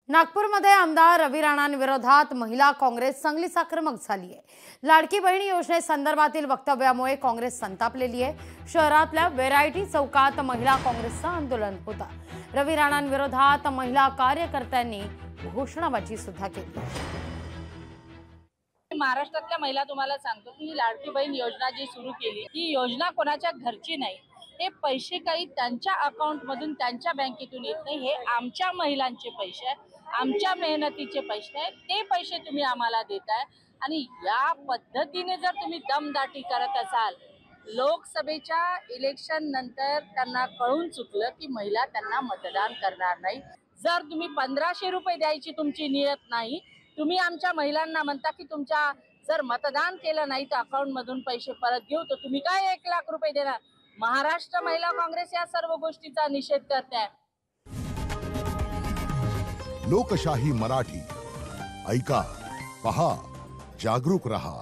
नागपूरमध्ये आमदार रवी राणांविरोधात महिला काँग्रेस चांगलीच आक्रमक झाली आहे। लाडकी बहीण योजनेसंदर्भातील वक्तव्यामुळे काँग्रेस संतापलेली आहे। शहरातल्या व्हेरायटी चौकात महिला काँग्रेसचं आंदोलन होतं। रवी राणांविरोधात महिला कार्यकर्त्यांनी घोषणाबाजी सुद्धा केली। महाराष्ट्रातल्या महिला तुम्हाला सांगतो की लाडकी बहीण योजना जी सुरू केली ही योजना कोणाच्या घरची नाही। हे पैसे काही त्यांच्या अकाउंट मधून त्यांच्या बँकेतून येत नाही, हे आमच्या महिलांचे पैसे आहेत, आमच्या मेहनतीचे पैसे आहेत। ते पैसे तुम्ही आम्हाला देताय आणि या पद्धतीने जर तुम्ही दमदाटी करत असाल, लोकसभेच्या इलेक्शन नंतर त्यांना कळून चुकलं की महिला त्यांना मतदान करणार नाही। जर तुम्ही 1500 रुपये द्यायची तुमची नियत नाही, तुम्ही आमच्या महिलांना म्हणता की तुमच्या जर मतदान केलं नाही तर अकाउंट मधून पैसे परत घेऊ, तर तुम्ही काय 1 लाख रुपये देणार? महाराष्ट्र महिला काँग्रेस या सर्व गोष्टीचा निषेध करते आहे। लोकशाही मराठी ऐका, पहा, जागरूक रहा।